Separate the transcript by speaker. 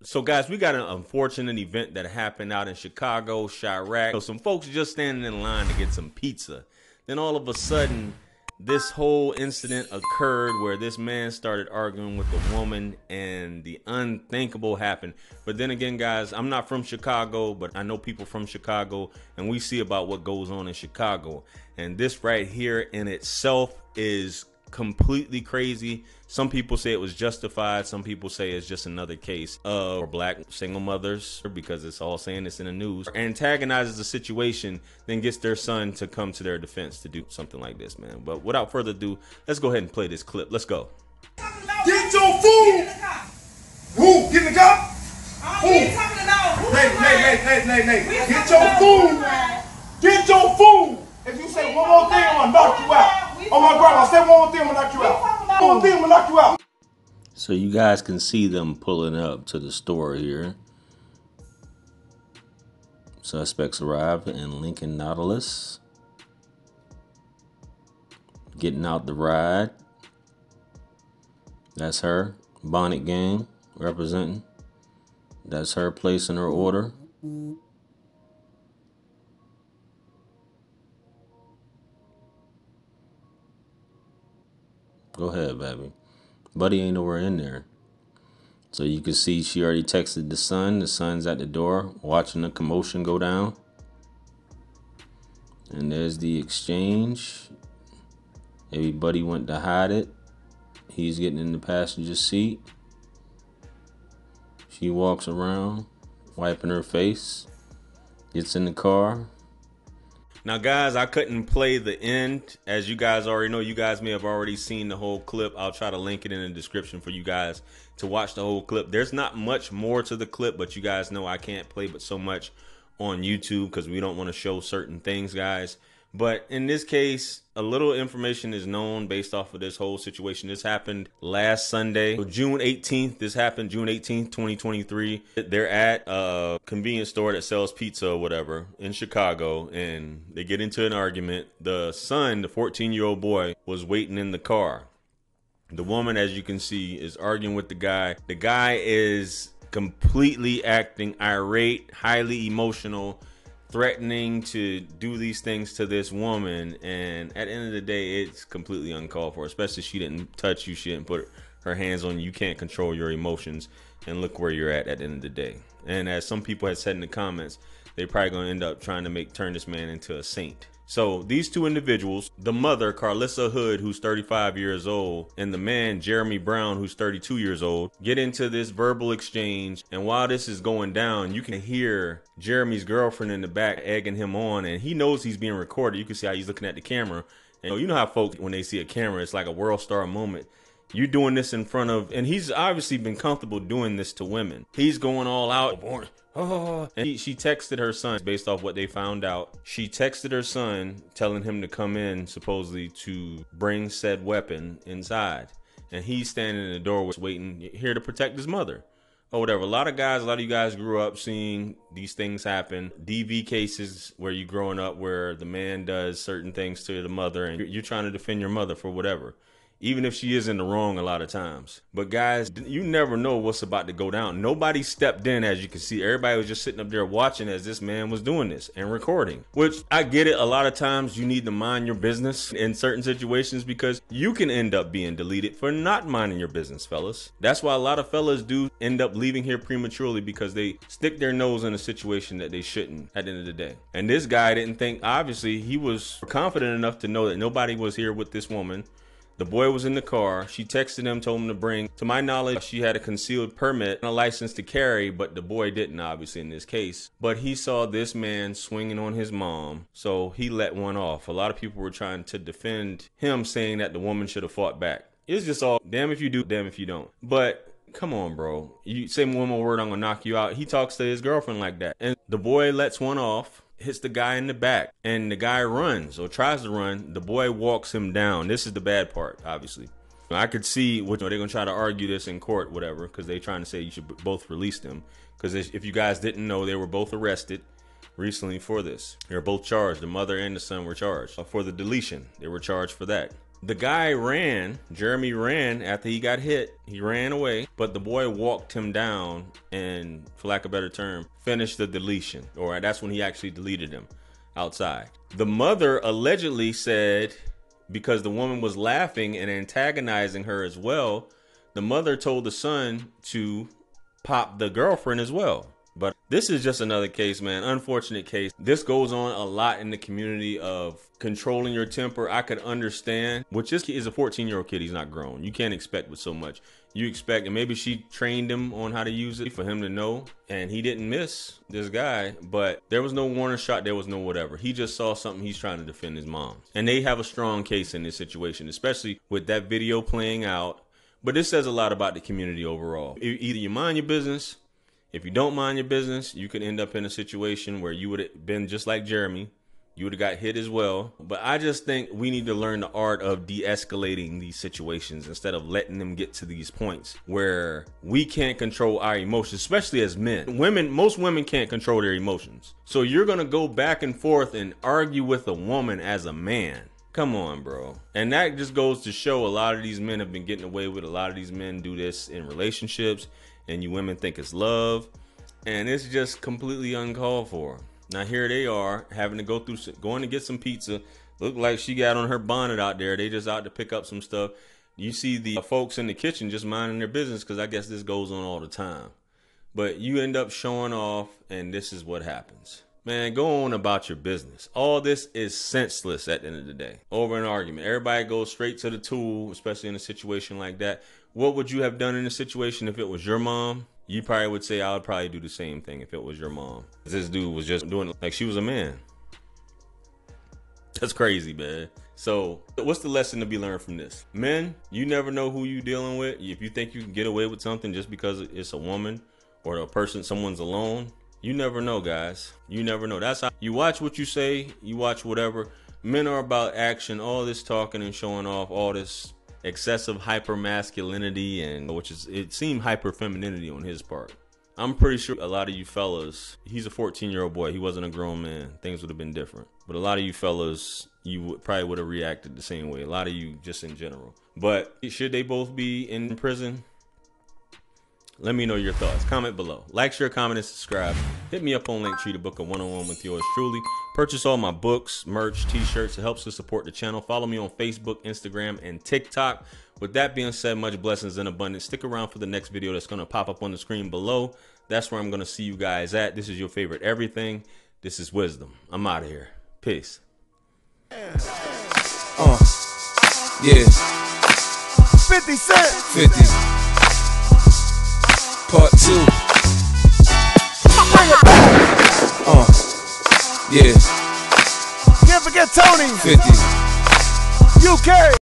Speaker 1: So guys, we got an unfortunate event that happened out in Chicago, Chirac. So some folks just standing in line to get some pizza. Then all of a sudden, this whole incident occurred where this man started arguing with the woman and the unthinkable happened. But then again, guys, I'm not from Chicago, but I know people from Chicago and we see about what goes on in Chicago. And this right here in itself is completely crazy. Some people say it was justified. Some people say it's just another case of black single mothers, because it's all saying this in the news, antagonizes the situation, then gets their son to come to their defense to do something like this, man. But without further ado, let's go ahead and play this clip. Let's go.
Speaker 2: Get your food. Who? Get in the car. Who? Nay. Get your food. Get your food. If you say one more thing, I'm gonna knock you out. Oh my grandma, say one more thing, I'm gonna knock you out. One more thing, I'm gonna knock you out.
Speaker 1: So you guys can see them pulling up to the store here. Suspects arrive in Lincoln Nautilus. Getting out the ride. That's her. Bonnet Gang representing. That's her placing her order. Go ahead, baby. Buddy ain't nowhere in there. So you can see she already texted the son. The son's at the door watching the commotion go down. And there's the exchange. Everybody went to hide it. He's getting in the passenger seat. She walks around, wiping her face. Gets in the car. Now, guys, I couldn't play the end. As you guys already know, you guys may have already seen the whole clip. I'll try to link it in the description for you guys to watch the whole clip. There's not much more to the clip, but you guys know I can't play but so much on YouTube because we don't want to show certain things, guys. But in this case, a little information is known based off of this whole situation. This happened last Sunday, so June 18th. This happened June 18th, 2023. They're at a convenience store that sells pizza or whatever in Chicago, and they get into an argument. The son, the 14-year-old boy, was waiting in the car. The woman, as you can see, is arguing with the guy. The guy is completely acting irate, highly emotional, threatening to do these things to this woman, and at the end of the day, it's completely uncalled for. Especially she didn't touch you, she didn't put her hands on you. You can't control your emotions, and look where you're at the end of the day. And as some people had said in the comments, they're probably going to end up trying to turn this man into a saint. So these two individuals, the mother, Carlishia Hood, who's 35 years old, and the man, Jeremy Brown, who's 32 years old, get into this verbal exchange. And while this is going down, you can hear Jeremy's girlfriend in the back egging him on, and he knows he's being recorded. You can see how he's looking at the camera. And you know how folks, when they see a camera, it's like a world star moment. You're doing this in front of, and he's obviously been comfortable doing this to women. He's going all out. Oh, and she texted her son based off what they found out. She texted her son telling him to come in, supposedly to bring said weapon inside. And he's standing in the doorway waiting here to protect his mother or whatever. A lot of you guys grew up seeing these things happen. DV cases where you growing up where the man does certain things to the mother and you're trying to defend your mother for whatever. Even if she is in the wrong a lot of times. But guys, you never know what's about to go down. Nobody stepped in, as you can see. Everybody was just sitting up there watching as this man was doing this and recording. Which, I get it, a lot of times you need to mind your business in certain situations because you can end up being deleted for not minding your business, fellas. That's why a lot of fellas do end up leaving here prematurely, because they stick their nose in a situation that they shouldn't at the end of the day. And this guy didn't think, obviously, he was confident enough to know that nobody was here with this woman. The boy was in the car. She texted him, told him to bring. To my knowledge, she had a concealed permit and a license to carry, but the boy didn't, obviously, in this case. But he saw this man swinging on his mom, so he let one off. A lot of people were trying to defend him, saying that the woman should have fought back. It's just all, damn if you do, damn if you don't. But come on, bro. You say one more word, I'm gonna knock you out. He talks to his girlfriend like that. And the boy lets one off, hits the guy in the back, and the guy runs or tries to run. The boy walks him down. This is the bad part, obviously. I could see what they're gonna try to argue this in court, whatever, because they're trying to say you should both release them. Because if you guys didn't know, they were both arrested recently for this. They were both charged. The mother and the son were charged for the deletion. They were charged for that. The guy ran, Jeremy ran after he got hit. He ran away, but the boy walked him down and, for lack of a better term, finished the deletion. Or that's when he actually deleted him outside. The mother allegedly said, because the woman was laughing and antagonizing her as well, the mother told the son to pop the girlfriend as well. But this is just another case, man. Unfortunate case. This goes on a lot in the community of controlling your temper. I could understand, which this kid is a 14-year-old kid. He's not grown. You can't expect with so much. You expect, and maybe she trained him on how to use it for him to know. And he didn't miss this guy, but there was no warning shot. There was no whatever. He just saw something. He's trying to defend his mom. And they have a strong case in this situation, especially with that video playing out. But this says a lot about the community overall. Either you mind your business. If you don't mind your business, you could end up in a situation where you would have been just like Jeremy. You would have got hit as well. But I just think we need to learn the art of de-escalating these situations instead of letting them get to these points where we can't control our emotions, especially as men. Most women can't control their emotions. So you're going to go back and forth and argue with a woman as a man. Come on, bro. And that just goes to show a lot of these men have been getting away with. A lot of these men do this in relationships. And you women think it's love, and it's just completely uncalled for. Now here they are having to going to get some pizza. Look like she got on her bonnet out there. They just out to pick up some stuff. You see the folks in the kitchen just minding their business, because I guess this goes on all the time. But you end up showing off, and this is what happens. Man, go on about your business. All this is senseless at the end of the day. Over an argument. Everybody goes straight to the tool, especially in a situation like that. What would you have done in a situation if it was your mom? You probably would say, I would probably do the same thing if it was your mom. This dude was just doing it like she was a man. That's crazy, man. So what's the lesson to be learned from this? Men, you never know who you dealing with. If you think you can get away with something just because it's a woman or a person, someone's alone, you never know, guys. You never know. That's how you watch what you say. You watch whatever. Men are about action, all this talking and showing off, all this excessive hyper masculinity, and it seemed hyper femininity on his part. I'm pretty sure a lot of you fellas, he's a 14-year-old boy. He wasn't a grown man. Things would have been different. But a lot of you fellas, you probably would have reacted the same way. A lot of you just in general. But should they both be in prison? Let me know your thoughts. Comment below. Like, share, comment, and subscribe. Hit me up on Linktree to book a one-on-one with yours truly. Purchase all my books, merch, t-shirts. It helps to support the channel. Follow me on Facebook, Instagram, and TikTok. With that being said, much blessings and abundance. Stick around for the next video that's going to pop up on the screen below. That's where I'm going to see you guys at. This is your favorite everything. This is Wisdom. I'm out of here. Peace.
Speaker 3: Yeah. 50 Cent. 50. Part 2. Bring it back. Yeah. Can't forget Tony. 50. UK.